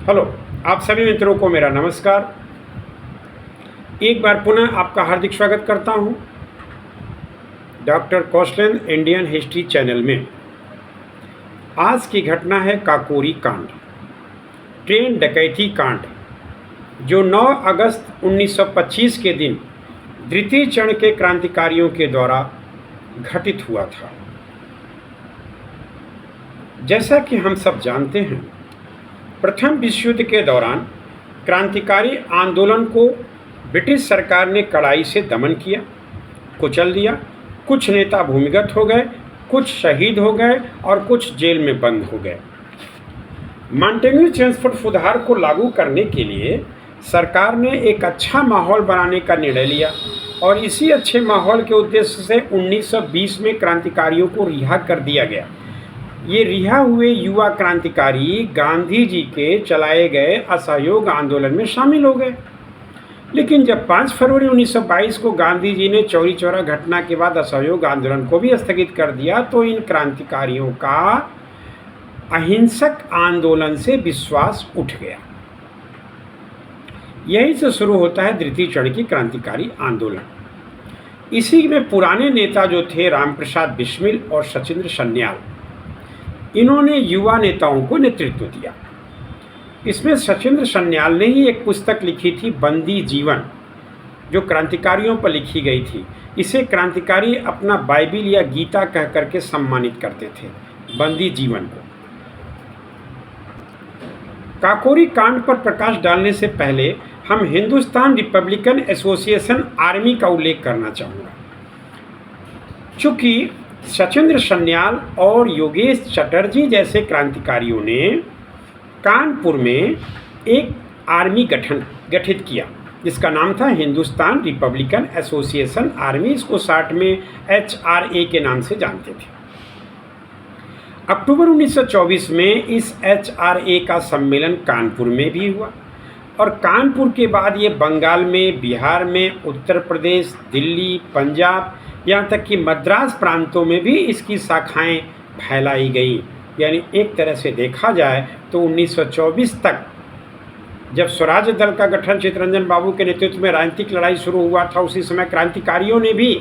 Hello, आप सभी मित्रों को मेरा नमस्कार। एक बार पुनः आपका हार्दिक स्वागत करता हूं डॉक्टर कौशलन इंडियन हिस्ट्री चैनल में। आज की घटना है काकोरी कांड, ट्रेन डकैती कांड, जो 9 अगस्त 1925 के दिन द्वितीय चरण के क्रांतिकारियों के द्वारा घटित हुआ था। जैसा कि हम सब जानते हैं, प्रथम विश्व युद्ध के दौरान क्रांतिकारी आंदोलन को ब्रिटिश सरकार ने कड़ाई से दमन किया, कुचल दिया। कुछ नेता भूमिगत हो गए, कुछ शहीद हो गए और कुछ जेल में बंद हो गए। मॉन्टेग्यू चेम्सफोर्ड सुधार को लागू करने के लिए सरकार ने एक अच्छा माहौल बनाने का निर्णय लिया और इसी अच्छे माहौल के उद्देश्य से 1920 में क्रांतिकारियों को रिहा कर दिया गया। ये रिहा हुए युवा क्रांतिकारी गांधी जी के चलाए गए असहयोग आंदोलन में शामिल हो गए। लेकिन जब 5 फरवरी 1922 को गांधी जी ने चौरी चौरा घटना के बाद असहयोग आंदोलन को भी स्थगित कर दिया, तो इन क्रांतिकारियों का अहिंसक आंदोलन से विश्वास उठ गया। यहीं से शुरू होता है द्वितीय चरण की क्रांतिकारी आंदोलन। इसी में पुराने नेता जो थे रामप्रसाद बिस्मिल और सचिंद्र सन्याल, इन्होंने युवा नेताओं को नेतृत्व दिया। इसमें सचिंद्र सन्याल ने ही एक पुस्तक लिखी थी, बंदी जीवन, जो क्रांतिकारियों पर लिखी गई थी। इसे क्रांतिकारी अपना बाइबिल या गीता कह करके सम्मानित करते थे, बंदी जीवन को। काकोरी कांड पर प्रकाश डालने से पहले हम हिंदुस्तान रिपब्लिकन एसोसिएशन आर्मी का उल्लेख करना चाहूँगा। चूँकि सचिंद्र सन्याल और योगेश चटर्जी जैसे क्रांतिकारियों ने कानपुर में एक आर्मी गठित किया, जिसका नाम था हिंदुस्तान रिपब्लिकन एसोसिएशन आर्मी। इसको शार्ट में HRA के नाम से जानते थे। अक्टूबर 1924 में इस HRA का सम्मेलन कानपुर में भी हुआ और कानपुर के बाद ये बंगाल में, बिहार में, उत्तर प्रदेश, दिल्ली, पंजाब, यहाँ तक कि मद्रास प्रांतों में भी इसकी शाखाएं फैलाई गई। यानी एक तरह से देखा जाए तो 1924 तक, जब स्वराज दल का गठन चित्तरंजन बाबू के नेतृत्व में राजनीतिक लड़ाई शुरू हुआ था, उसी समय क्रांतिकारियों ने भी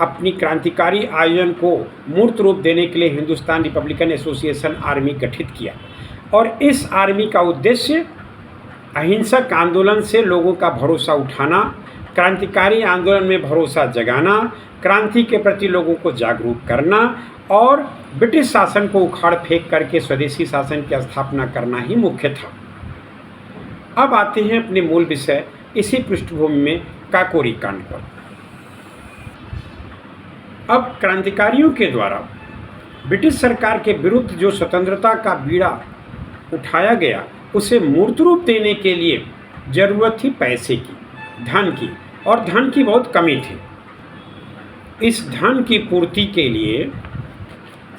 अपनी क्रांतिकारी आयोजन को मूर्त रूप देने के लिए हिंदुस्तान रिपब्लिकन एसोसिएशन आर्मी गठित किया। और इस आर्मी का उद्देश्य अहिंसक आंदोलन से लोगों का भरोसा उठाना, क्रांतिकारी आंदोलन में भरोसा जगाना, क्रांति के प्रति लोगों को जागरूक करना और ब्रिटिश शासन को उखाड़ फेंक करके स्वदेशी शासन की स्थापना करना ही मुख्य था। अब आते हैं अपने मूल विषय, इसी पृष्ठभूमि में काकोरी कांड पर। अब क्रांतिकारियों के द्वारा ब्रिटिश सरकार के विरुद्ध जो स्वतंत्रता का बीड़ा उठाया गया, उसे मूर्त रूप देने के लिए जरूरत थी पैसे की, धन की, और धन की बहुत कमी थी। इस धन की पूर्ति के लिए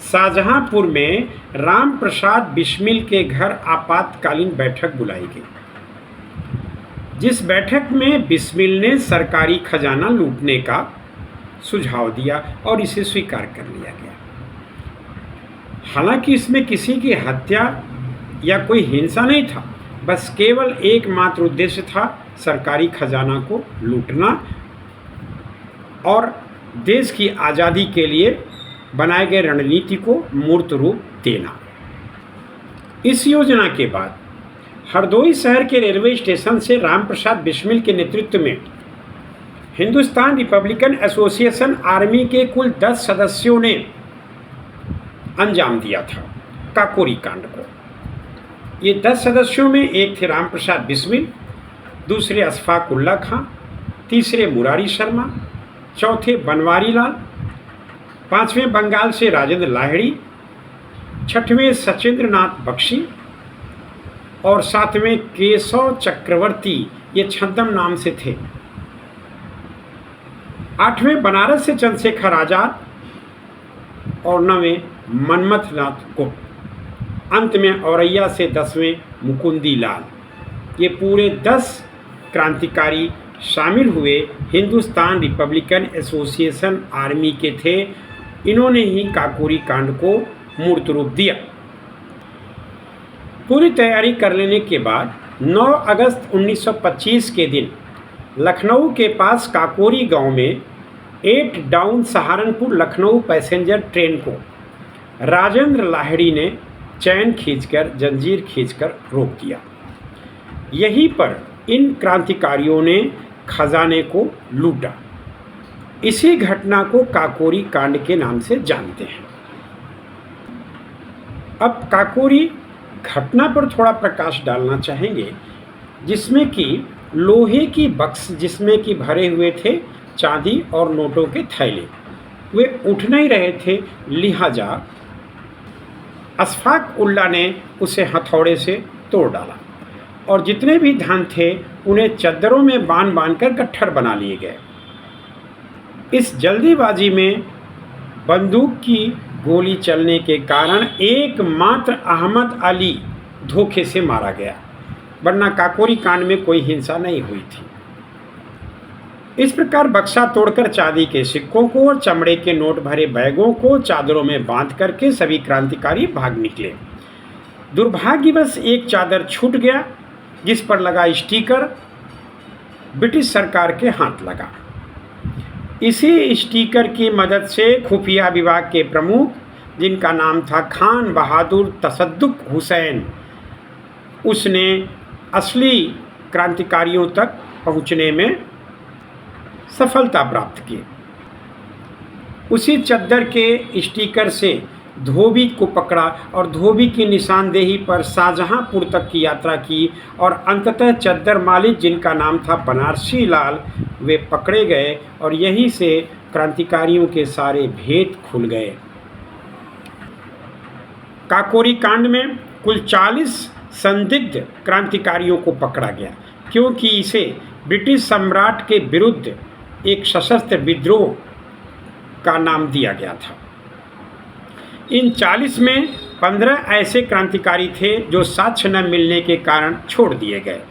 शाहजहांपुर में रामप्रसाद बिस्मिल के घर आपातकालीन बैठक बुलाई गई, जिस बैठक में बिस्मिल ने सरकारी खजाना लूटने का सुझाव दिया और इसे स्वीकार कर लिया गया। हालांकि इसमें किसी की हत्या या कोई हिंसा नहीं था, बस केवल एकमात्र उद्देश्य था सरकारी खजाना को लूटना और देश की आज़ादी के लिए बनाए गए रणनीति को मूर्त रूप देना। इस योजना के बाद हरदोई शहर के रेलवे स्टेशन से रामप्रसाद बिस्मिल के नेतृत्व में हिंदुस्तान रिपब्लिकन एसोसिएशन आर्मी के कुल 10 सदस्यों ने अंजाम दिया था काकोरी कांड को। ये 10 सदस्यों में एक थे रामप्रसाद बिस्मिल, दूसरे अशफाक उल्ला खां, तीसरे मुरारी शर्मा, चौथे बनवारी लाल, पांचवें बंगाल से राजेंद्र लाहिड़ी, छठवें सचिंद्र नाथ बख्शी और सातवें केशव चक्रवर्ती, ये छद्म नाम से थे। आठवें बनारस से चंद्रशेखर आजाद और नवें मनमथ नाथ गुप्त। अंत में औरैया से 10वें मुकुंदी लाल। ये पूरे 10 क्रांतिकारी शामिल हुए हिंदुस्तान रिपब्लिकन एसोसिएशन आर्मी के थे। इन्होंने ही काकोरी कांड को मूर्त रूप दिया। पूरी तैयारी कर लेने के बाद 9 अगस्त 1925 के दिन लखनऊ के पास काकोरी गांव में 8 down Saharanpur Lucknow passenger train को राजेंद्र लाहिड़ी ने चैन खींचकर जंजीर खींचकर रोक दिया। यहीं पर इन क्रांतिकारियों ने खजाने को लूटा। इसी घटना को काकोरी कांड के नाम से जानते हैं। अब काकोरी घटना पर थोड़ा प्रकाश डालना चाहेंगे, जिसमें कि लोहे की बक्स जिसमें कि भरे हुए थे चांदी और नोटों के थैले, वे उठ नहीं रहे थे, लिहाजा अशफाक उल्ला ने उसे हथौड़े से तोड़ डाला और जितने भी धन थे उन्हें चद्दरों में बांध बांधकर गट्ठर बना लिए गए। इस जल्दीबाजी में बंदूक की गोली चलने के कारण एकमात्र अहमद अली धोखे से मारा गया, वरना काकोरी कांड में कोई हिंसा नहीं हुई थी। इस प्रकार बक्सा तोड़कर चांदी के सिक्कों को और चमड़े के नोट भरे बैगों को चादरों में बांध करके सभी क्रांतिकारी भाग निकले। दुर्भाग्यवश एक चादर छूट गया जिस पर लगा स्टिकर ब्रिटिश सरकार के हाथ लगा। इसी स्टिकर की मदद से खुफिया विभाग के प्रमुख, जिनका नाम था खान बहादुर तसद्दुक हुसैन, उसने असली क्रांतिकारियों तक पहुंचने में सफलता प्राप्त की। उसी चद्दर के स्टिकर से धोबी को पकड़ा और धोबी की निशानदेही पर शाहजहांपुर तक की यात्रा की और अंततः चद्दर मालिक, जिनका नाम था बनारसी लाल, वे पकड़े गए और यहीं से क्रांतिकारियों के सारे भेद खुल गए। काकोरी कांड में कुल 40 संदिग्ध क्रांतिकारियों को पकड़ा गया, क्योंकि इसे ब्रिटिश सम्राट के विरुद्ध एक सशस्त्र विद्रोह का नाम दिया गया था। इन 40 में 15 ऐसे क्रांतिकारी थे जो साक्ष्य न मिलने के कारण छोड़ दिए गए।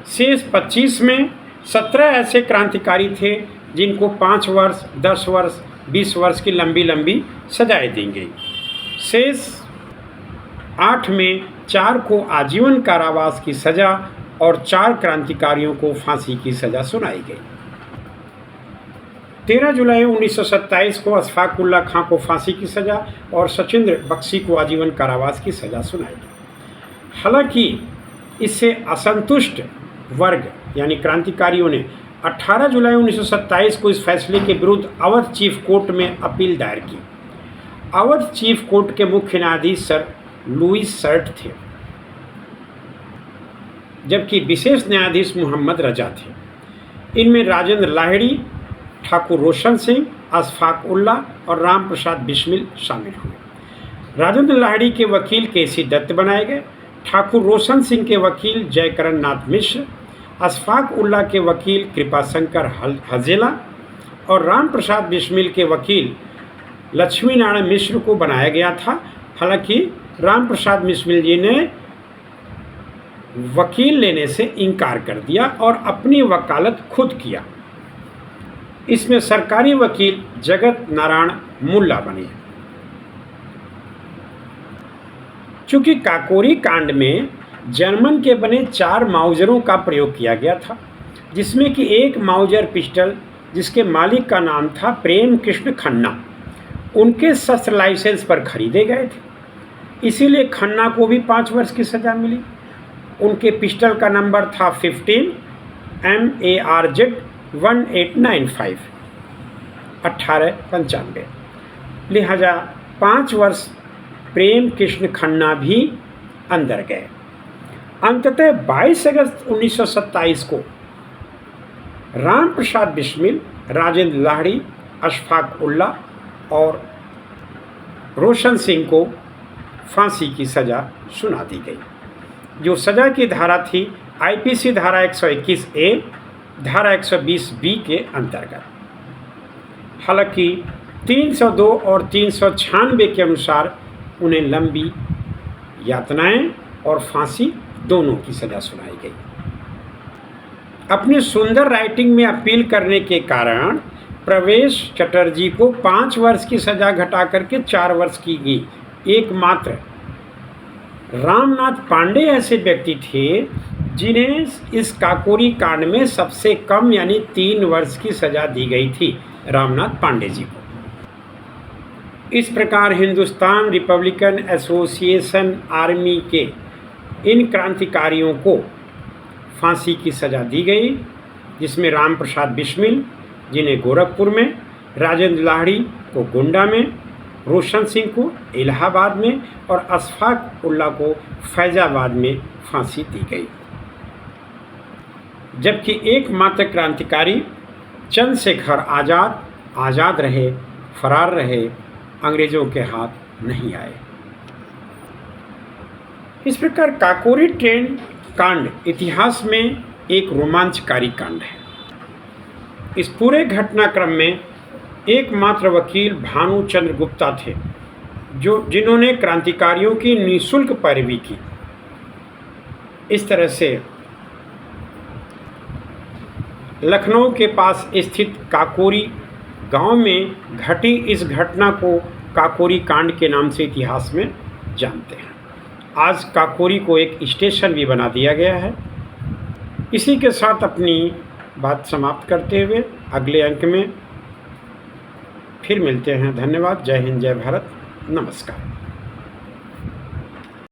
शेष 25 में 17 ऐसे क्रांतिकारी थे जिनको 5 वर्ष, 10 वर्ष, 20 वर्ष की लंबी लंबी सजाएं दी गई। शेष 8 में 4 को आजीवन कारावास की सजा और 4 क्रांतिकारियों को फांसी की सजा सुनाई गई। 13 जुलाई 1927 को अशफाक उल्ला खां को फांसी की सजा और सचिंद्र बख्शी को आजीवन कारावास की सजा सुनाई गई। हालांकि इससे असंतुष्ट वर्ग यानी क्रांतिकारियों ने 18 जुलाई 1927 को इस फैसले के विरुद्ध अवध चीफ कोर्ट में अपील दायर की। अवध चीफ कोर्ट के मुख्य न्यायाधीश सर लुईस सर्ट थे, जबकि विशेष न्यायाधीश मोहम्मद रजा थे। इनमें राजेंद्र लाहिड़ी, ठाकुर रोशन सिंह, अशफाक उल्ला और राम प्रसाद बिस्मिल शामिल हुए। राजेंद्र लाहिड़ी के वकील केसी दत्त बनाए गए, ठाकुर रोशन सिंह के वकील जयकरण नाथ मिश्र, अशफाक उल्ला के वकील कृपाशंकर हजेला और राम प्रसाद बिस्मिल के वकील लक्ष्मी नारायण मिश्र को बनाया गया था। हालांकि राम प्रसाद बिस्मिल जी ने वकील लेने से इनकार कर दिया और अपनी वकालत खुद किया। इसमें सरकारी वकील जगत नारायण मुल्ला बने। चूंकि काकोरी कांड में जर्मन के बने 4 माउजरों का प्रयोग किया गया था, जिसमें कि एक माउजर पिस्टल जिसके मालिक का नाम था प्रेम कृष्ण खन्ना, उनके शस्त्र लाइसेंस पर खरीदे गए थे। इसीलिए खन्ना को भी 5 वर्ष की सजा मिली। उनके पिस्टल का नंबर था 15 MARZ 1895 1895, लिहाजा 5 वर्ष प्रेम कृष्ण खन्ना भी अंदर गए। अंततः 22 अगस्त 1927 को राम प्रसाद बिस्मिल, राजेंद्र लाहिड़ी, अशफाक उल्ला और रोशन सिंह को फांसी की सज़ा सुना दी गई, जो सज़ा की धारा थी IPC धारा 121A, धारा 120B के अंतर्गत। हालांकि 302 और 396 के अनुसार उन्हें लंबी यातनाएं और फांसी दोनों की सज़ा सुनाई गई। अपनी सुंदर राइटिंग में अपील करने के कारण प्रवेश चटर्जी को 5 वर्ष की सज़ा घटा करके 4 वर्ष की गई। एकमात्र रामनाथ पांडे ऐसे व्यक्ति थे जिन्हें इस काकोरी कांड में सबसे कम यानी 3 वर्ष की सजा दी गई थी, रामनाथ पांडे जी को। इस प्रकार हिंदुस्तान रिपब्लिकन एसोसिएशन आर्मी के इन क्रांतिकारियों को फांसी की सज़ा दी गई, जिसमें राम प्रसाद बिस्मिल जिन्हें गोरखपुर में, राजेंद्र लाहिड़ी को गोंडा में, रोशन सिंह को इलाहाबाद में और अशफाक उल्लाह को फैजाबाद में फांसी दी गई। जबकि एकमात्र क्रांतिकारी चंद्रशेखर आज़ाद रहे, फरार रहे, अंग्रेज़ों के हाथ नहीं आए। इस प्रकार काकोरी ट्रेन कांड इतिहास में एक रोमांचकारी कांड है। इस पूरे घटनाक्रम में एकमात्र वकील भानुचंद्र गुप्ता थे जिन्होंने क्रांतिकारियों की निःशुल्क पैरवी की। इस तरह से लखनऊ के पास स्थित काकोरी गांव में घटी इस घटना को काकोरी कांड के नाम से इतिहास में जानते हैं। आज काकोरी को एक स्टेशन भी बना दिया गया है। इसी के साथ अपनी बात समाप्त करते हुए अगले अंक में फिर मिलते हैं। धन्यवाद। जय हिंद, जय भारत, नमस्कार।